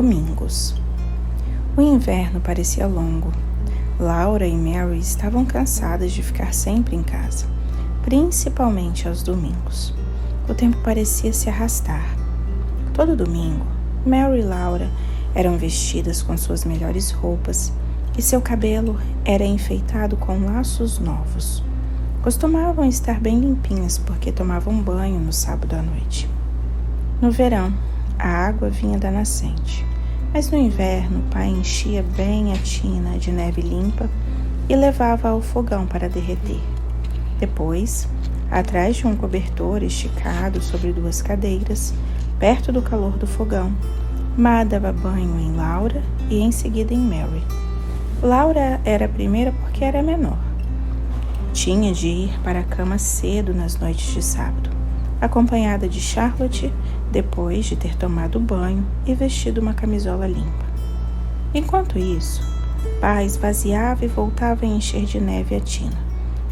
Domingos. O inverno parecia longo. Laura e Mary estavam cansadas de ficar sempre em casa, principalmente aos domingos. O tempo parecia se arrastar. Todo domingo, Mary e Laura eram vestidas com suas melhores roupas e seu cabelo era enfeitado com laços novos. Costumavam estar bem limpinhas porque tomavam banho no sábado à noite. No verão, a água vinha da nascente, mas no inverno o pai enchia bem a tina de neve limpa e levava ao fogão para derreter. Depois, atrás de um cobertor esticado sobre duas cadeiras, perto do calor do fogão, Ma dava banho em Laura e em seguida em Mary. Laura era a primeira porque era menor. Tinha de ir para a cama cedo nas noites de sábado, acompanhada de Charlotte, depois de ter tomado banho e vestido uma camisola limpa. Enquanto isso, Pa esvaziava e voltava a encher de neve a tina,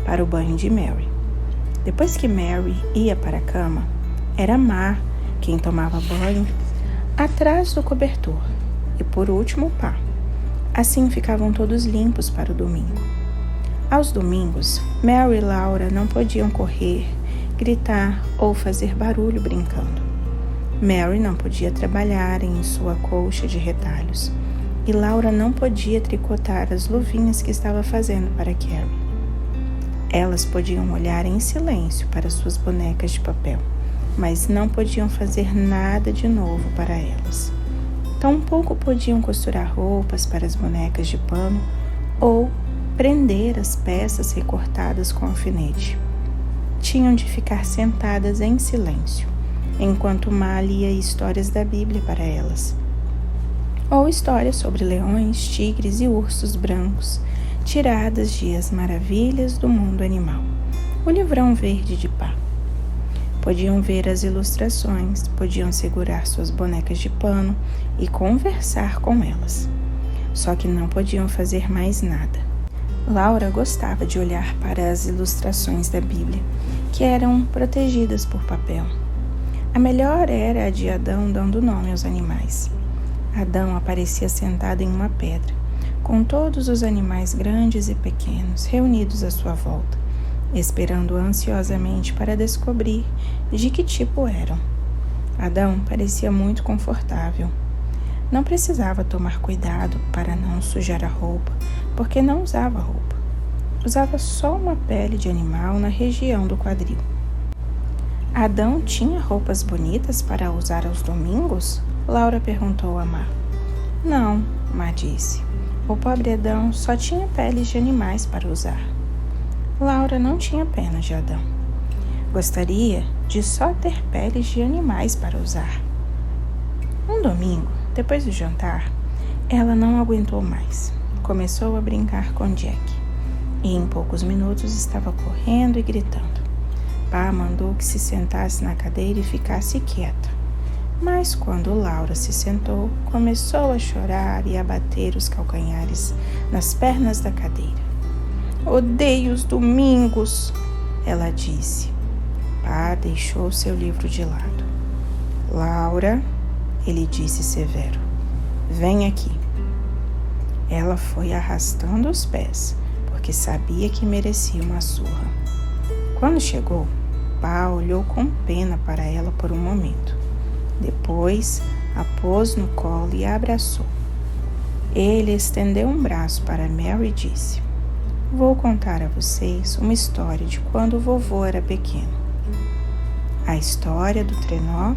para o banho de Mary. Depois que Mary ia para a cama, era Ma quem tomava banho atrás do cobertor, e por último Pa. Assim ficavam todos limpos para o domingo. Aos domingos, Mary e Laura não podiam correr, gritar ou fazer barulho brincando. Mary não podia trabalhar em sua colcha de retalhos e Laura não podia tricotar as luvinhas que estava fazendo para Carrie. Elas podiam olhar em silêncio para suas bonecas de papel, mas não podiam fazer nada de novo para elas. Tampouco podiam costurar roupas para as bonecas de pano ou prender as peças recortadas com alfinete. Tinham de ficar sentadas em silêncio, enquanto Ma lia histórias da Bíblia para elas, ou histórias sobre leões, tigres e ursos brancos, tiradas de As Maravilhas do Mundo Animal, o livrão verde de Pa. Podiam ver as ilustrações, podiam segurar suas bonecas de pano e conversar com elas. Só que não podiam fazer mais nada. Laura gostava de olhar para as ilustrações da Bíblia, que eram protegidas por papel. A melhor era a de Adão dando nome aos animais. Adão aparecia sentado em uma pedra, com todos os animais grandes e pequenos reunidos à sua volta, esperando ansiosamente para descobrir de que tipo eram. Adão parecia muito confortável. Não precisava tomar cuidado para não sujar a roupa, porque não usava roupa. Usava só uma pele de animal na região do quadril. Adão tinha roupas bonitas para usar aos domingos? Laura perguntou a Ma. Não, Ma disse. O pobre Adão só tinha peles de animais para usar. Laura não tinha pena de Adão. Gostaria de só ter peles de animais para usar. Um domingo, depois do jantar, ela não aguentou mais. Começou a brincar com Jack e em poucos minutos estava correndo e gritando. Pa mandou que se sentasse na cadeira e ficasse quieta. Mas quando Laura se sentou, começou a chorar e a bater os calcanhares nas pernas da cadeira. Odeio os domingos, ela disse. Pa deixou seu livro de lado. Laura, ele disse severo, vem aqui. Ela foi arrastando os pés, porque sabia que merecia uma surra. Quando chegou, Pa olhou com pena para ela por um momento. Depois, a pôs no colo e a abraçou. Ele estendeu um braço para Mary e disse, vou contar a vocês uma história de quando o vovô era pequeno. A história do trenó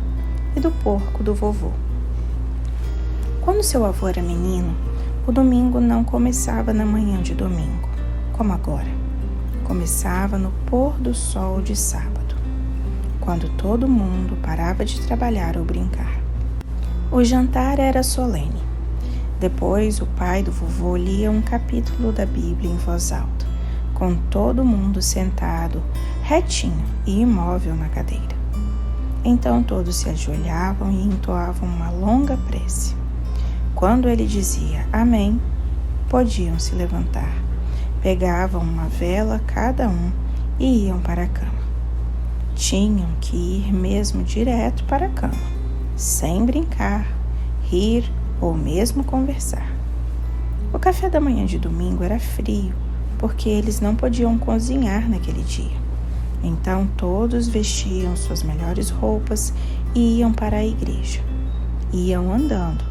e do porco do vovô. Quando seu avô era menino, o domingo não começava na manhã de domingo, como agora. Começava no pôr do sol de sábado, quando todo mundo parava de trabalhar ou brincar. O jantar era solene. Depois, o pai do vovô lia um capítulo da Bíblia em voz alta, com todo mundo sentado, retinho e imóvel na cadeira. Então todos se ajoelhavam e entoavam uma longa prece. Quando ele dizia amém, podiam se levantar, pegavam uma vela cada um e iam para a cama. Tinham que ir mesmo direto para a cama, sem brincar, rir ou mesmo conversar. O café da manhã de domingo era frio, porque eles não podiam cozinhar naquele dia. Então todos vestiam suas melhores roupas e iam para a igreja. Iam andando,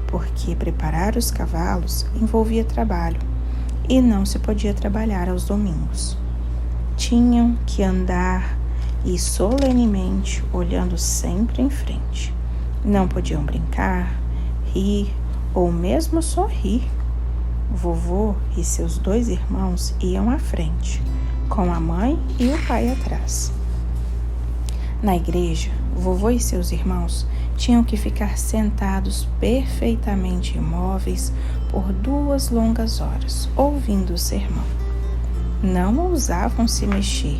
porque preparar os cavalos envolvia trabalho e não se podia trabalhar aos domingos. Tinham que andar e solenemente olhando sempre em frente. Não podiam brincar, rir ou mesmo sorrir. Vovô e seus 2 irmãos iam à frente, com a mãe e o pai atrás. Na igreja, vovô e seus irmãos tinham que ficar sentados perfeitamente imóveis por 2 longas horas, ouvindo o sermão. Não ousavam se mexer,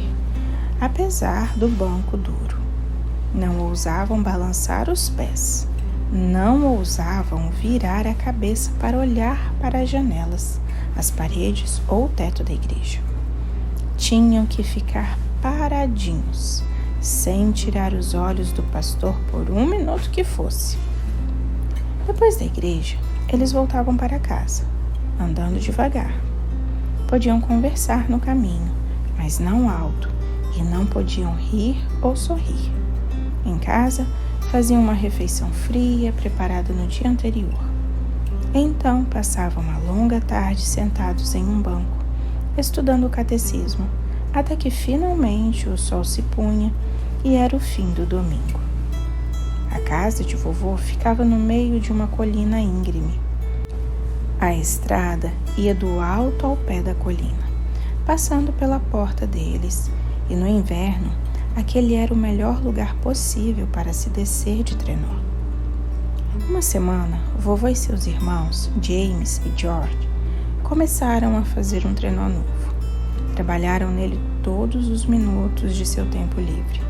apesar do banco duro. Não ousavam balançar os pés. Não ousavam virar a cabeça para olhar para as janelas, as paredes ou o teto da igreja. Tinham que ficar paradinhos, sem tirar os olhos do pastor por 1 minuto que fosse. Depois da igreja, eles voltavam para casa, andando devagar. Podiam conversar no caminho, mas não alto, e não podiam rir ou sorrir. Em casa, faziam uma refeição fria preparada no dia anterior. Então passavam uma longa tarde sentados em um banco, estudando o catecismo, até que finalmente o sol se punha e era o fim do domingo. A casa de vovô ficava no meio de uma colina íngreme. A estrada ia do alto ao pé da colina, passando pela porta deles, e no inverno aquele era o melhor lugar possível para se descer de trenó. Uma semana, vovô e seus irmãos, James e George, começaram a fazer um trenó novo. Trabalharam nele todos os minutos de seu tempo livre.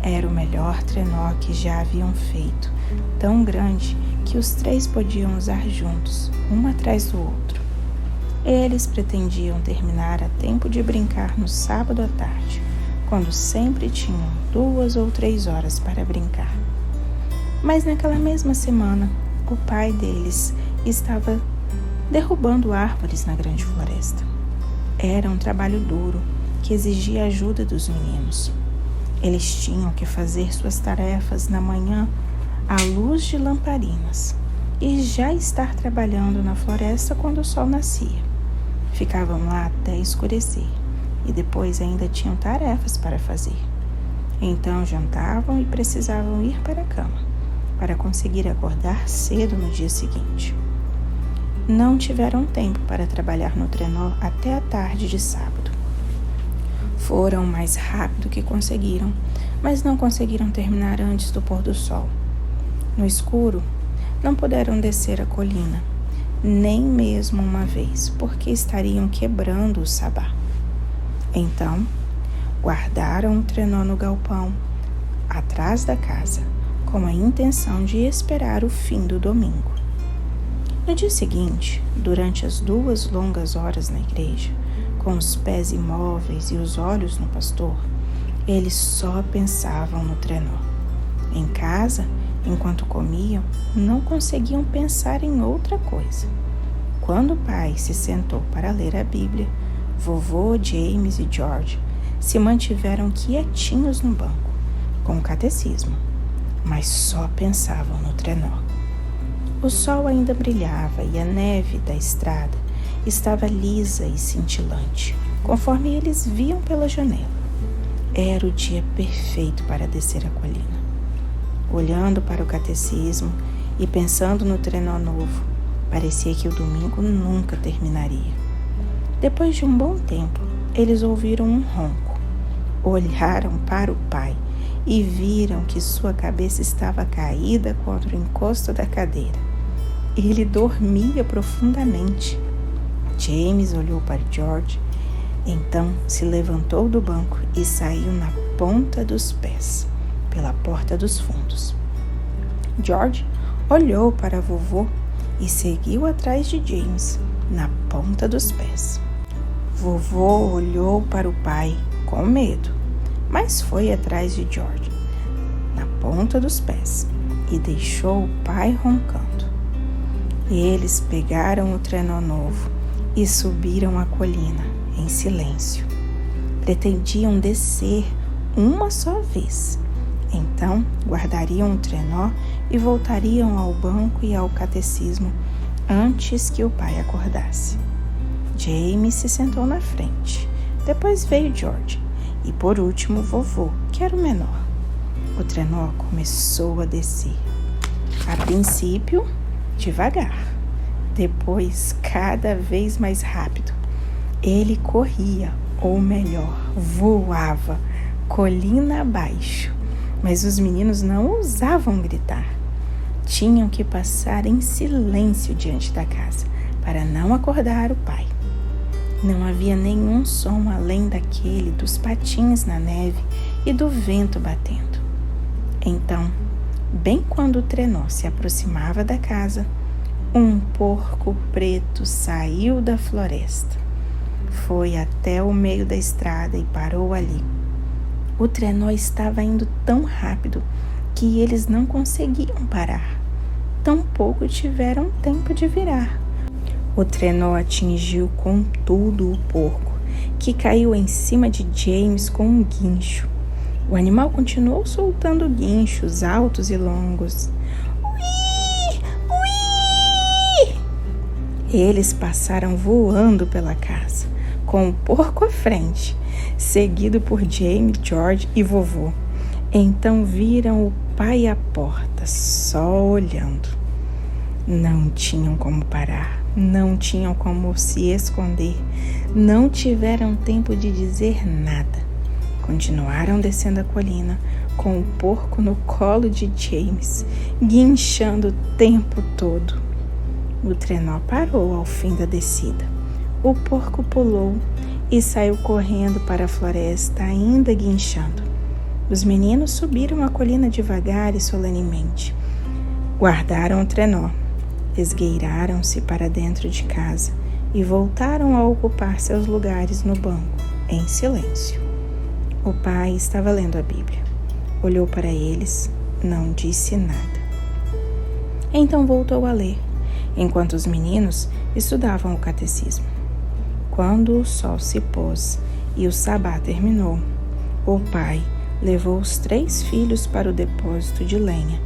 Era o melhor trenó que já haviam feito, tão grande que os 3 podiam usar juntos, um atrás do outro. Eles pretendiam terminar a tempo de brincar no sábado à tarde, quando sempre tinham 2 ou 3 horas para brincar. Mas naquela mesma semana, o pai deles estava derrubando árvores na grande floresta. Era um trabalho duro que exigia a ajuda dos meninos. Eles tinham que fazer suas tarefas na manhã à luz de lamparinas e já estar trabalhando na floresta quando o sol nascia. Ficavam lá até escurecer e depois ainda tinham tarefas para fazer. Então jantavam e precisavam ir para a cama para conseguir acordar cedo no dia seguinte. Não tiveram tempo para trabalhar no trenó até a tarde de sábado. Foram o mais rápido que conseguiram, mas não conseguiram terminar antes do pôr do sol. No escuro, não puderam descer a colina, nem mesmo uma vez, porque estariam quebrando o sabá. Então, guardaram o trenó no galpão, atrás da casa, com a intenção de esperar o fim do domingo. No dia seguinte, durante as 2 longas horas na igreja, com os pés imóveis e os olhos no pastor, eles só pensavam no trenó. Em casa, enquanto comiam, não conseguiam pensar em outra coisa. Quando o pai se sentou para ler a Bíblia, vovô, James e George se mantiveram quietinhos no banco, com o catecismo, mas só pensavam no trenó. O sol ainda brilhava e a neve da estrada estava lisa e cintilante, conforme eles viam pela janela. Era o dia perfeito para descer a colina. Olhando para o catecismo e pensando no trenó novo, parecia que o domingo nunca terminaria. Depois de um bom tempo, eles ouviram um ronco. Olharam para o pai e viram que sua cabeça estava caída contra o encosto da cadeira. Ele dormia profundamente. James olhou para George, então se levantou do banco e saiu na ponta dos pés, pela porta dos fundos. George olhou para vovô e seguiu atrás de James, na ponta dos pés. Vovô olhou para o pai com medo, mas foi atrás de George, na ponta dos pés, e deixou o pai roncando. Eles pegaram o trenó novo e subiram a colina em silêncio. Pretendiam descer uma só vez. Então guardariam o trenó e voltariam ao banco e ao catecismo antes que o pai acordasse. James se sentou na frente. Depois veio George e por último vovô, que era o menor. O trenó começou a descer. A princípio, devagar. Depois, cada vez mais rápido. Ele corria, ou melhor, voava, colina abaixo. Mas os meninos não ousavam gritar. Tinham que passar em silêncio diante da casa, para não acordar o pai. Não havia nenhum som além daquele dos patins na neve e do vento batendo. Então, bem quando o trenó se aproximava da casa, um porco preto saiu da floresta. Foi até o meio da estrada e parou ali. O trenó estava indo tão rápido que eles não conseguiam parar. Tampouco tiveram tempo de virar. O trenó atingiu com tudo o porco, que caiu em cima de James com um guincho. O animal continuou soltando guinchos altos e longos. Ui! Ui! Eles passaram voando pela casa, com o porco à frente, seguido por James, George e vovô. Então viram o pai à porta, só olhando. Não tinham como parar, não tinham como se esconder, não tiveram tempo de dizer nada. Continuaram descendo a colina, com o porco no colo de James, guinchando o tempo todo. O trenó parou ao fim da descida. O porco pulou e saiu correndo para a floresta, ainda guinchando. Os meninos subiram a colina devagar e solenemente. Guardaram o trenó, esgueiraram-se para dentro de casa e voltaram a ocupar seus lugares no banco, em silêncio. O pai estava lendo a Bíblia. Olhou para eles, não disse nada. Então voltou a ler, enquanto os meninos estudavam o catecismo. Quando o sol se pôs e o sabá terminou, o pai levou os 3 filhos para o depósito de lenha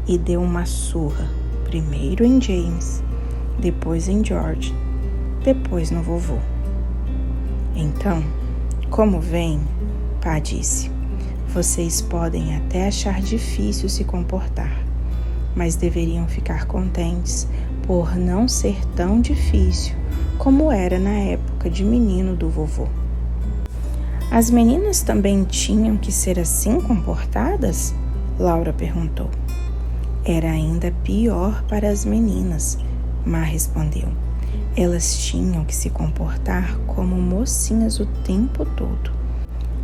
e deu uma surra, primeiro em James, depois em George, depois no vovô. Então, como vem, Pá disse, vocês podem até achar difícil se comportar, mas deveriam ficar contentes por não ser tão difícil como era na época de menino do vovô. As meninas também tinham que ser assim comportadas? Laura perguntou. Era ainda pior para as meninas, Má respondeu. Elas tinham que se comportar como mocinhas o tempo todo.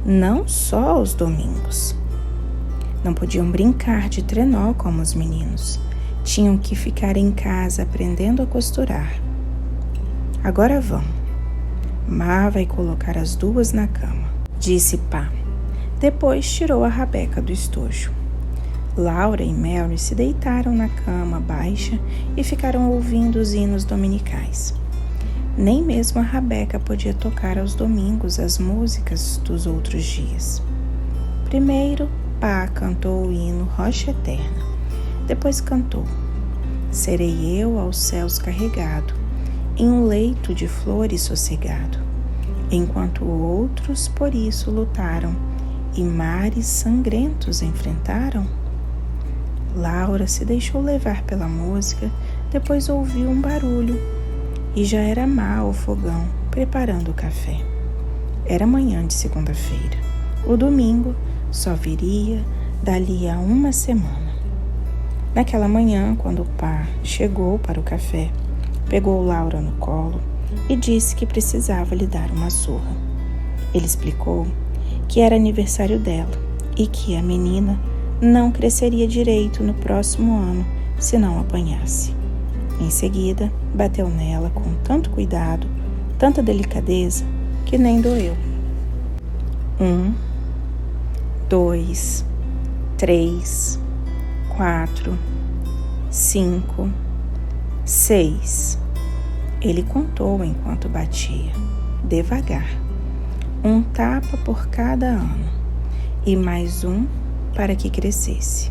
Não só aos domingos. Não podiam brincar de trenó como os meninos. Tinham que ficar em casa aprendendo a costurar. Agora vão. Má vai colocar as 2 na cama, disse Pá. Depois tirou a rabeca do estojo. Laura e Mary se deitaram na cama baixa e ficaram ouvindo os hinos dominicais. Nem mesmo a Rabeca podia tocar aos domingos as músicas dos outros dias. Primeiro, Pá cantou o hino Rocha Eterna. Depois cantou Serei eu aos céus carregado, em um leito de flores sossegado, enquanto outros por isso lutaram e mares sangrentos enfrentaram. Laura se deixou levar pela música, depois ouviu um barulho e já era Má o fogão, preparando o café. Era manhã de segunda-feira. O domingo só viria dali a 1 semana. Naquela manhã, quando o Pá chegou para o café, pegou Laura no colo e disse que precisava lhe dar uma surra. Ele explicou que era aniversário dela e que a menina não cresceria direito no próximo ano se não apanhasse. Em seguida, bateu nela com tanto cuidado, tanta delicadeza, que nem doeu. 1, 2, 3, 4, 5, 6. Ele contou enquanto batia, devagar. 1 tapa por cada ano, e mais 1 para que crescesse.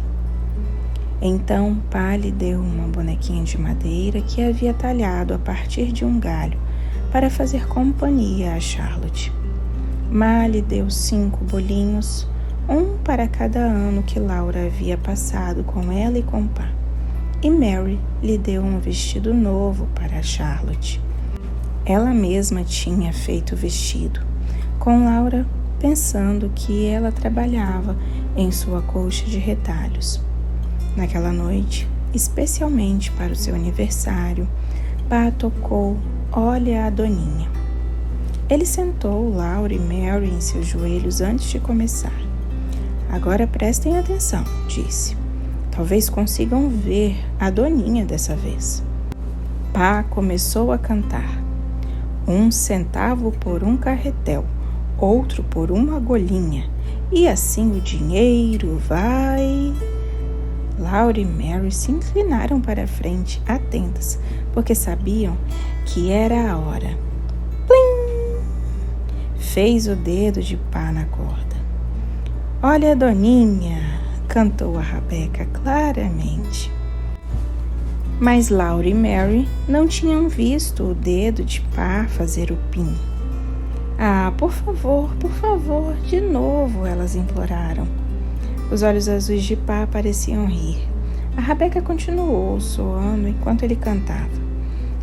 Então Pá lhe deu uma bonequinha de madeira que havia talhado a partir de um galho para fazer companhia a Charlotte. Má lhe deu 5 bolinhos, 1 para cada ano que Laura havia passado com ela e com Pá. E Mary lhe deu um vestido novo para a Charlotte. Ela mesma tinha feito o vestido, com Laura pensando que ela trabalhava em sua colcha de retalhos. Naquela noite, especialmente para o seu aniversário, Pá tocou Olha a Doninha. Ele sentou Laura e Mary em seus joelhos antes de começar. Agora prestem atenção, disse. Talvez consigam ver a Doninha dessa vez. Pá começou a cantar. 1 centavo por um carretel, outro por uma golinha, e assim o dinheiro vai... Laura e Mary se inclinaram para a frente, atentas, porque sabiam que era a hora. Plim! Fez o dedo de Pá na corda. Olha a Doninha, cantou a Rabeca claramente. Mas Laura e Mary não tinham visto o dedo de Pá fazer o pim. Ah, por favor, de novo, elas imploraram. Os olhos azuis de Pá pareciam rir. A Rabeca continuou soando enquanto ele cantava.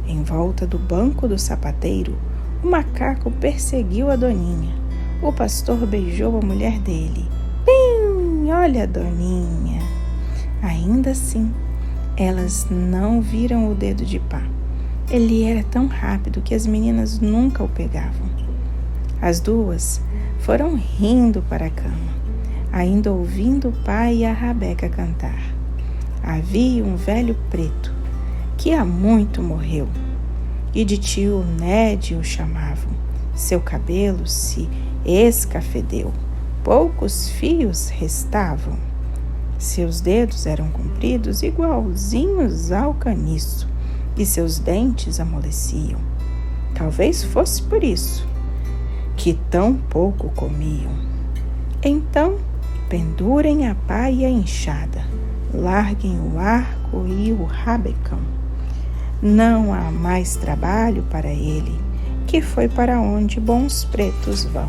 Em volta do banco do sapateiro, o macaco perseguiu a Doninha. O pastor beijou a mulher dele. Pim! Olha a Doninha! Ainda assim, elas não viram o dedo de Pá. Ele era tão rápido que as meninas nunca o pegavam. As duas foram rindo para a cama, ainda ouvindo o Pá e a Rabeca cantar. Havia um velho preto, que há muito morreu, e de tio Ned o chamavam. Seu cabelo se escafedeu, poucos fios restavam. Seus dedos eram compridos igualzinhos ao caniço, e seus dentes amoleciam. Talvez fosse por isso que tão pouco comiam. Então, pendurem a pá e a enxada, larguem o arco e o rabecão. Não há mais trabalho para ele, que foi para onde bons pretos vão.